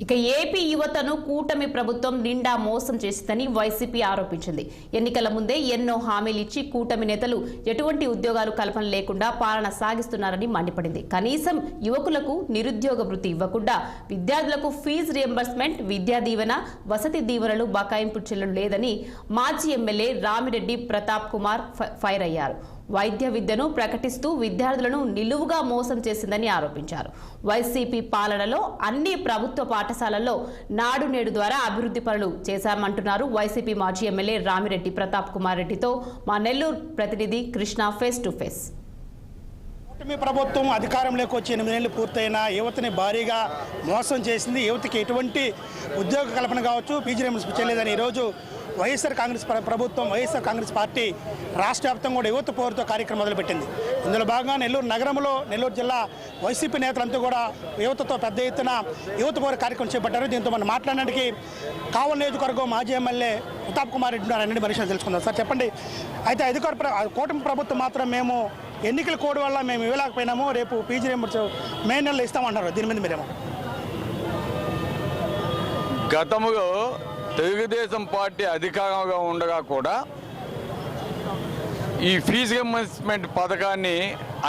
ఇక ఏపీ యువతను కూటమి ప్రభుత్వం నిండా మోసం చేసిందని వైసీపీ ఆరోపించింది. ఎన్నికల ముందే ఎన్నో హామీలు ఇచ్చి కూటమి నేతలు ఎటువంటి ఉద్యోగాలు కల్పన లేకుండా పాలన సాగిస్తున్నారని మండిపడింది. కనీసం యువకులకు నిరుద్యోగ వృత్తి ఇవ్వకుండా విద్యార్థులకు ఫీజు రియంబర్స్మెంట్, విద్యా దీవెన, వసతి దీవెనలు బకాయింపు చెల్లులు లేదని మాజీ ఎమ్మెల్యే రామిరెడ్డి ప్రతాప్ కుమార్ ఫైర్ అయ్యారు. వైద్య విద్యను ప్రకటిస్తూ విద్యార్థులను నిలువుగా మోసం చేసిందని ఆరోపించారు. వైసీపీ పాలనలో అన్ని ప్రభుత్వ పాఠశాలల్లో నాడు నేడు ద్వారా అభివృద్ధి పనులు చేశామంటున్నారు వైసీపీ మాజీ ఎమ్మెల్యే రామిరెడ్డి ప్రతాప్ కుమార్ రెడ్డితో మా నెల్లూరు ప్రతినిధి కృష్ణ ఫేస్ టు ఫేస్. కూటమి ప్రభుత్వం అధికారంలోకి వచ్చి 8 నెలలు పూర్తయిన యువతని భారీగా మోసం చేసింది. యువతకి ఎటువంటి ఉద్యోగ కల్పన కావచ్చు, పీజీ రియంబర్స్మెంట్ చేయలేదని ఈరోజు వైఎస్ఆర్ కాంగ్రెస్ ప్రభుత్వం, వైఎస్ఆర్ కాంగ్రెస్ పార్టీ రాష్ట్ర వ్యాప్తంగా కూడా యువత పోరుతో కార్యక్రమం మొదలుపెట్టింది. ఇందులో భాగంగా నెల్లూరు నగరంలో, నెల్లూరు జిల్లా వైసీపీ నేతలంతా కూడా యువతతో పెద్ద ఎత్తున యువత పోరు కార్యక్రమం చేపట్టారు. దీంతో మనం మాట్లాడడానికి కావలి నియోజకవర్గం మాజీ ఎమ్మెల్యే ప్రతాప్ కుమార్ రెడ్డి అన్ని పరిశీలన తెలుసుకుందాం. సార్ చెప్పండి, అయితే కూటమి ప్రభుత్వం మాత్రం మేము ఎన్నికల కోడ్ వల్ల మేము ఇవ్వలేకపోయినాము, రేపు పీజీ రియంబర్స్మెంట్ మే నెలలో ఇస్తామంటున్నారు. దీని మీద మీరేమో? గతంలో తెలుగుదేశం పార్టీ అధికారంగా ఉండగా కూడా ఈ ఫీజు రియంబర్స్మెంట్ పథకాన్ని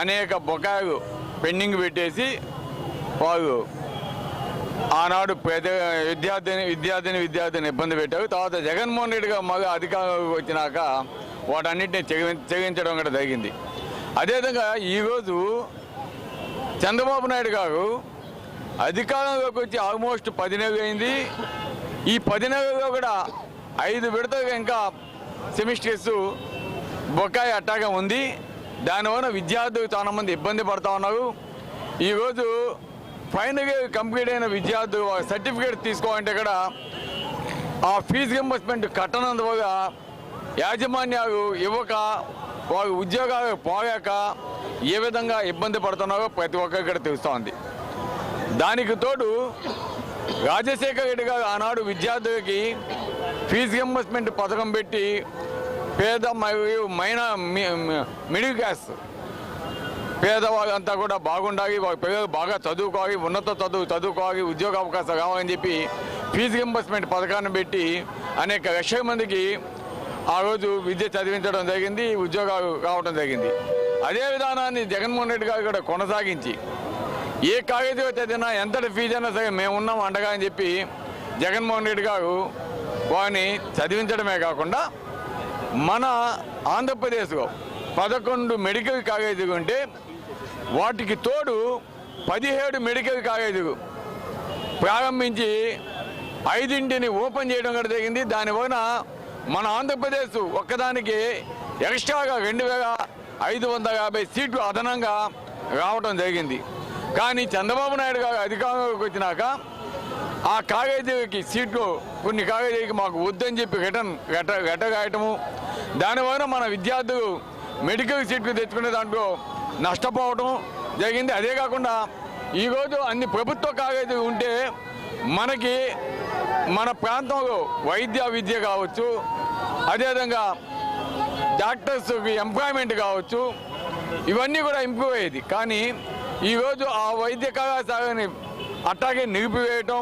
అనేక బకాయిలు పెండింగ్ పెట్టేసి వాళ్ళు ఆనాడు విద్యార్థిని ఇబ్బంది పెట్టారు. తర్వాత జగన్మోహన్ రెడ్డి గారు మళ్ళీ అధికారంలోకి వచ్చినాక వాటన్నిటిని చెల్లించడం కూడా జరిగింది. అదేవిధంగా ఈరోజు చంద్రబాబు నాయుడు గారు అధికారంలోకి వచ్చి ఆల్మోస్ట్ 10 నెలలు అయింది. ఈ 10 నెలల్లో కూడా 5 విడతలుగా ఇంకా సెమిస్టర్స్ బొకాయి అట్టాగా ఉంది. దానివల్ల విద్యార్థులు చాలామంది ఇబ్బంది పడుతూ ఉన్నారు. ఈరోజు ఫైనల్ ఇయర్ కంప్లీట్ అయిన విద్యార్థులు సర్టిఫికేట్ తీసుకోవాలంటే కూడా ఆ ఫీజు రియంబర్స్మెంట్ కట్టనందువల్ల యాజమాన్యాలు ఇవ్వక, వారు ఉద్యోగాలు పోయాక ఏ విధంగా ఇబ్బంది పడుతున్నారో ప్రతి ఒక్కరికి కూడా తెలుస్తోంది. దానికి తోడు రాజశేఖర రెడ్డి గారు ఆనాడు విద్యార్థులకి ఫీజు రియంబర్స్మెంట్ పథకం పెట్టి పేద మరియు మిడిల్ క్లాస్ పేదవాళ్ళంతా కూడా బాగుండాలి, వాళ్ళ పిల్లలు బాగా చదువుకోవాలి, ఉన్నత చదువుకోవాలి, ఉద్యోగ అవకాశాలు కావాలని చెప్పి ఫీజు రియంబర్స్మెంట్ పథకాన్ని పెట్టి అనేక లక్షల మందికి ఆ రోజు విద్య చదివించడం జరిగింది, ఉద్యోగాలు రావడం జరిగింది. అదే విధానాన్ని జగన్మోహన్ రెడ్డి గారు కూడా కొనసాగించి ఏ కాలేజీలో చదివినా ఎంతటి ఫీజు అయినా సరే మేము ఉన్నాం అండగా అని చెప్పి జగన్మోహన్ రెడ్డి గారు వారిని చదివించడమే కాకుండా మన ఆంధ్రప్రదేశ్లో 11 మెడికల్ కాలేజీలు ఉంటే వాటికి తోడు 17 మెడికల్ కాలేజీలు ప్రారంభించి 5ని ఓపెన్ చేయడం కూడా జరిగింది. దానివల్ల మన ఆంధ్రప్రదేశ్ ఒక్కదానికి ఎక్స్ట్రాగా 2550 సీట్లు అదనంగా రావడం జరిగింది. కానీ చంద్రబాబు నాయుడు గారు అధికారంలోకి వచ్చినాక ఆ కాలేజీకి సీట్లు కొన్ని కాలేజీకి మాకు వద్దని చెప్పి గట్టగాయటము, దానివల్ల మన విద్యార్థులు మెడికల్ సీట్లు తెచ్చుకునే దాంట్లో నష్టపోవడం జరిగింది. అదే కాకుండా ఈరోజు అన్ని ప్రభుత్వ కాలేజీలు ఉంటే మనకి మన ప్రాంతంలో విద్య కావచ్చు, అదేవిధంగా డాక్టర్స్కి ఎంప్లాయ్మెంట్ కావచ్చు, ఇవన్నీ కూడా ఇంప్రూవ్ అయ్యేది. కానీ ఈరోజు ఆ వైద్య కళాశాలని అట్టాగే నిలిపివేయటం,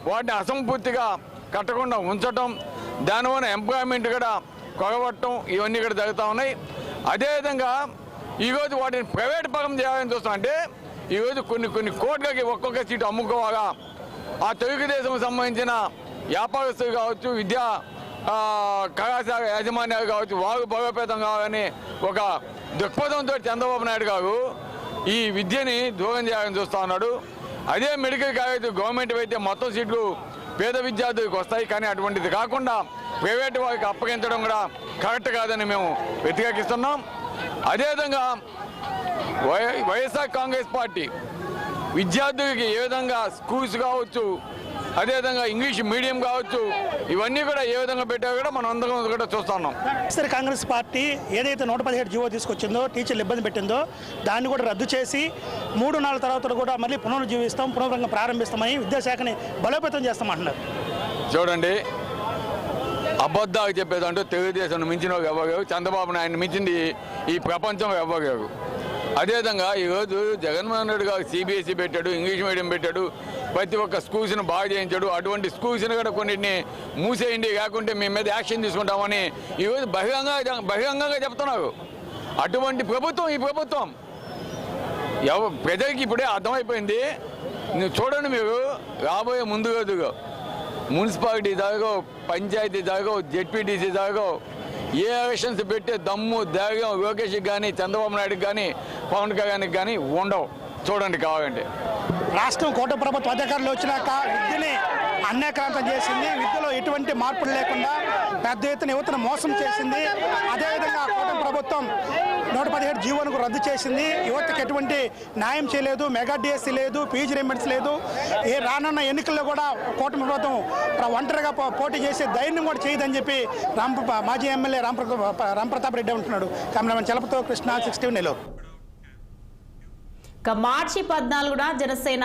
వాటిని అసంపూర్తిగా కట్టకుండా ఉంచటం, దానివల్ల ఎంప్లాయ్మెంట్ కూడా కొరగొట్టడం, ఇవన్నీ కూడా జరుగుతూ ఉన్నాయి. అదేవిధంగా ఈరోజు వాటిని ప్రైవేట్ పరం చేయాలని చూస్తాం. అంటే ఈరోజు కొన్ని కోట్లకి ఒక్కొక్క సీటు అమ్ముకోవాలా, ఆ తెలుగుదేశం సంబంధించిన వ్యాపారస్తులు కావచ్చు, విద్యా కళాశాల యాజమాన్యాలు కావచ్చు, వారు బలోపేతం కావాలని ఒక దృక్పథంతో చంద్రబాబు నాయుడు గారు ఈ విద్యని దూరం చేయాలని చూస్తూ ఉన్నాడు. అదే మెడికల్ కాలేజ్ గవర్నమెంట్ అయితే మొత్తం సీట్లు పేద విద్యార్థులకు వస్తాయి. కానీ అటువంటిది కాకుండా ప్రైవేటు వారికి అప్పగించడం కూడా కరెక్ట్ కాదని మేము వ్యతిరేకిస్తున్నాం. అదేవిధంగా వైఎస్ఆర్ కాంగ్రెస్ పార్టీ విద్యార్థులకి ఏ విధంగా స్కూల్స్ కావచ్చు, అదేవిధంగా ఇంగ్లీష్ మీడియం కావచ్చు, ఇవన్నీ కూడా ఏ విధంగా పెట్టారో కూడా మనం అందరం కూడా చూస్తున్నాం. వైఎస్ఆర్ కాంగ్రెస్ పార్టీ ఏదైతే 117 జీవో తీసుకొచ్చిందో, టీచర్లు ఇబ్బంది పెట్టిందో, దాన్ని కూడా రద్దు చేసి 3-4 తర్వాత కూడా మళ్ళీ పునరుజ్జీవిస్తాం, పునరంగం ప్రారంభిస్తామని విద్యాశాఖని బలోపేతం చేస్తామంటున్నారు. చూడండి, అబద్ధాలు చెప్పేదంటూ తెలుగుదేశం మించిన ఎవరు, చంద్రబాబు నాయుడు మించింది ఈ ప్రపంచం ఎవరు. అదేవిధంగా ఈరోజు జగన్మోహన్ రెడ్డి గారు సిబిఎస్ఈ పెట్టాడు, ఇంగ్లీష్ మీడియం పెట్టాడు, ప్రతి ఒక్క స్కూల్స్ని బాగా చేయించాడు. అటువంటి స్కూల్స్ని కూడా కొన్నిటిని మూసేయండి, కాకుంటే మీ మీద యాక్షన్ తీసుకుంటామని ఈరోజు బహిరంగంగా చెప్తున్నారు. అటువంటి ప్రభుత్వం ఈ ప్రభుత్వం. ప్రజలకి ఇప్పుడే అర్థమైపోయింది. చూడండి, మీరు రాబోయే ముందు రోజుగా మున్సిపాలిటీ జరగవు, పంచాయతీ జరగవు, జెడ్పీటీసీ జరగవు. ఏ ఎలక్షన్స్ పెట్టే దమ్ము ధైర్యం లోకేష్కి కానీ చంద్రబాబు నాయుడుకి కానీ పవన్ కళ్యాణ్కి కానీ ఉండవు. చూడండి కావాలంటే. రాష్ట్రం కూటమి ప్రభుత్వం అధికారులు వచ్చినాక విద్యని అన్యాక్రాంతం చేసింది. విద్యలో ఎటువంటి మార్పులు లేకుండా పెద్ద ఎత్తున యువతను మోసం చేసింది. అదేవిధంగా కూటమి ప్రభుత్వం 117 జీవోను రద్దు చేసింది. యువతకు ఎటువంటి న్యాయం చేయలేదు. మెగా డిఎస్సీ లేదు, పీజీ రిమెంట్స్ లేదు. రానున్న ఎన్నికల్లో కూడా కూటమి ప్రభుత్వం ఒంటరిగా పోటీ చేసే ధైర్యం కూడా చేయదని చెప్పి మాజీ ఎమ్మెల్యే రాంప్రతాప్ రెడ్డి అంటున్నాడు. కెమెరామెన్ చలపతో కృష్ణ, 60 నెల్లూరు. మార్చి 14న జనసేన